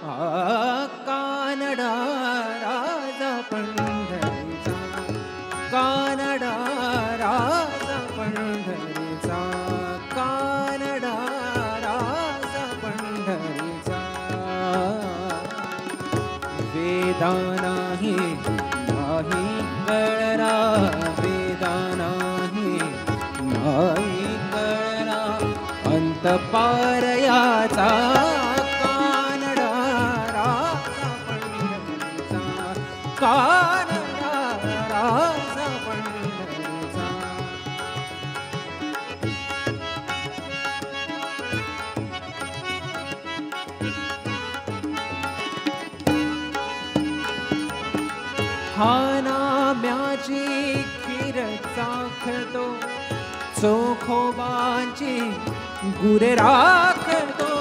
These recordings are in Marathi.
कानडा राजा पंढरीचा, कानडा राजा पंढरीचा, कानडा राजा पंढरीचा. वेदा नाही नाही कळरा, वेदा नाही नाही कळरा, अंत पार याचा. कानडा राजा पंढरीचा, कानडा राजा पंढरीचा. हा नाम्याची खीर चाखतो, चोखोबांची गुरे राखतो.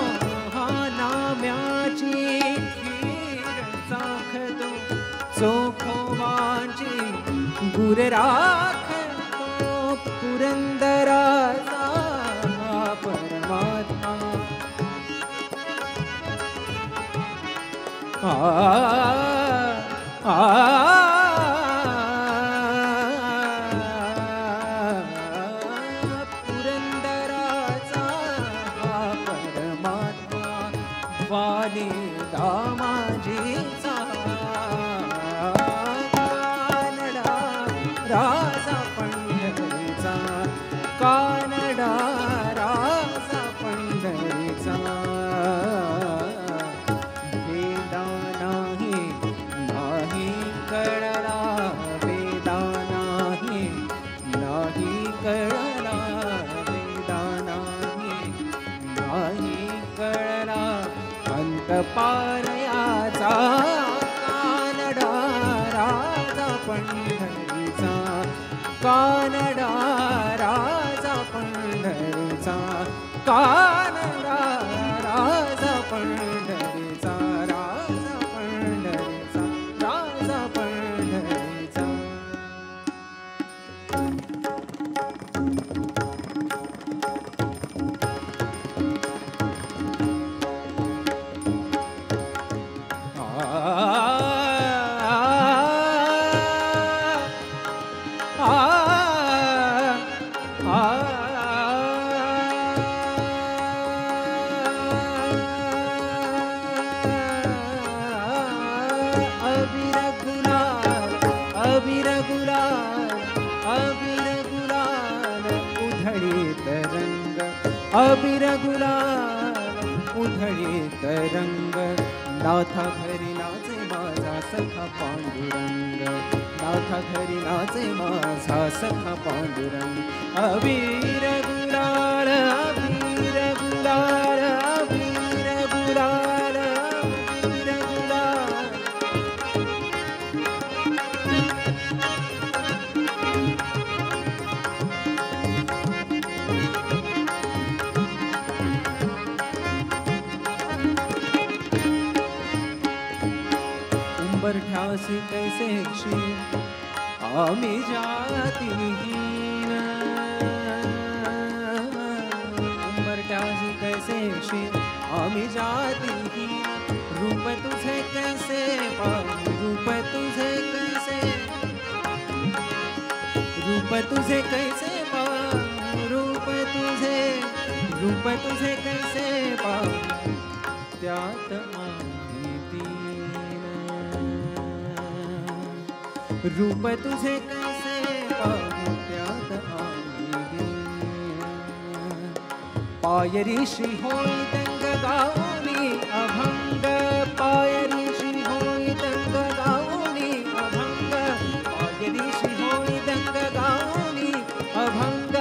हा नाम्याची खीर चाखतो, चोखोबांची गुरे राखतो. पुरंदराचा परमात्मा, पुरंदराचा परमात्मा. वाली दामाजीचा, कानडा राजा पंढरीचा, कानडा राजा पंढरीचा. वेदा नाही नाही कळला, वेदा नाही नाही कळला, वेदा नाही नाही कळला, अंत पार याचा. कानडा राजा पंढरीचा, कानडा राजा पंढरीचा, कानडा राजा पंढरीचा, राजा पंढरीचा, राजा पंढरीचा. अबीर गुलाल, अबीर गुलाल, अबीर गुलाल उधळीत रंग, अबीर गुलाल उधळीत रंग. नाथा घरी नाचे माझा सखा पांडुरंग, नाथा घरी नाचे माझा सखा पांडुरंग. अबीर गुलाल, अबीर गुलाल, अबीर गुलाल, अबीर गुलाल. उंबरठ्यासी कैसे क्षीण आम्ही जातीहीन, उंबरठ्यासी कैसे क्षीण आम्ही जातीहीन. रूप तुझे कैसे पाहू, रूप तुझे कैसे, रूप तुझे कैसे पाहू, रूप तुझे, रूप तुझे कैसे पाहू. त्यात आम्ही दीन, रूप तुझे कैसे पाहू, त्यात आम्ही दीन. पायरीशी होई दंग गाऊनी अभंग, पायरीशी होई दंग गाऊनी अभंग, पायरीशी होई दंग गाऊनी अभंग.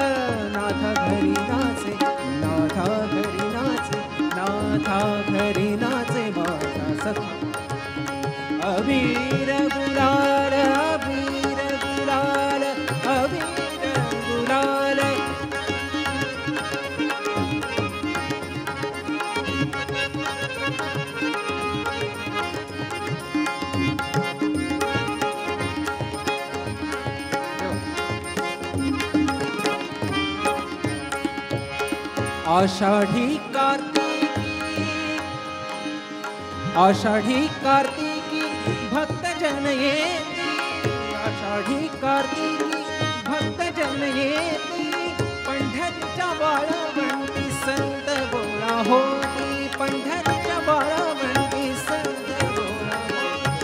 नाथा घरी नाचे, नाथा घरी नाचे, नाथा घरी नाचे माझा सखा. अबीर गुलाल, अबीर गुलाल, अबीर गुलाल. आषाढी कार्तिकी आषाढी कार्तिकी भक्त जन येती, आषाढी कार्तिकी भक्त जन येती, पंढरीच्या बाळवंटी संत गोळा होती, पंढरीच्या बाळवंटी संत गोळा होती,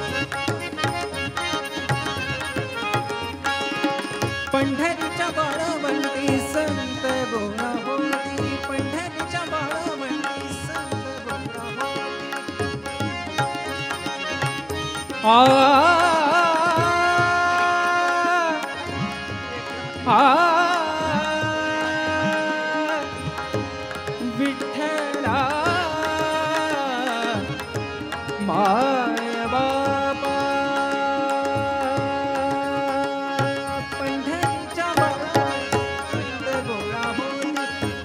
पंढरीच्या बाळवंटी संत गोळा होती, पंढरीच्या बाळवंटी संत गोळा होती. विठ्ठला माय बाबा पंढरीच्या बाळवंत गोळा होती,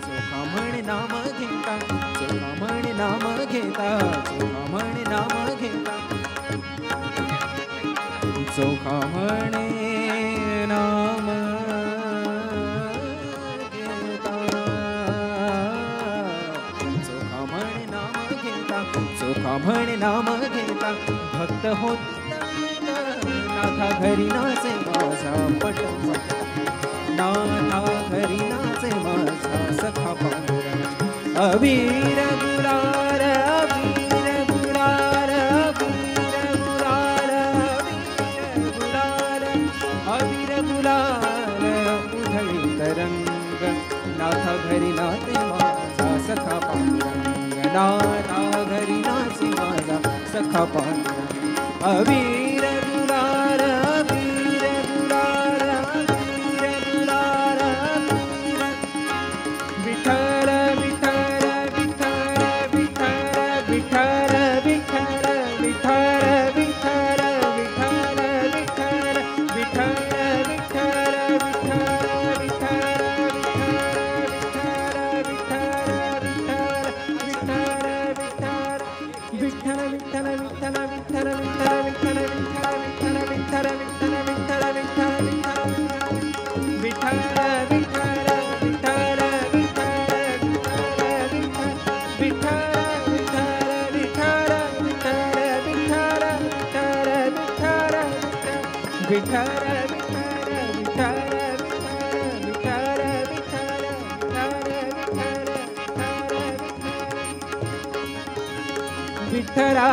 चोखा म्हणे नाम घेता, चोखा म्हणे नाम घेता, चोखा म्हणे नाम घेता, चोखा म्हणे नाम घेता, चोखा म्हणे नाम घेता, चोखा म्हणे नाम घेता, भक्त होत नाथा घरी नाचे माझा पटपट, नाथा घरी नाचे माझा सखा पांडुरंग, अबीर गुलाल अबीर गुलाल अबीर गुलाल अबीर गुलाल अबीर गुलाल उधळी तरंग, नाथा घरी नाचे माझा सखा पांडुरंग, नाथा घरी नाचे माझा सखा पांडुरंग, अबीर गुलाल अबीर गुलाल अबीर गुलाल अबीर विठ्ठल विठ्ठल विठ्ठल विठ्ठल विठ्ठल विठ्ठल विठ्ठल विठ्ठल विठ्ठल विठ्ठल विठ्ठल विठ्ठल विठ्ठला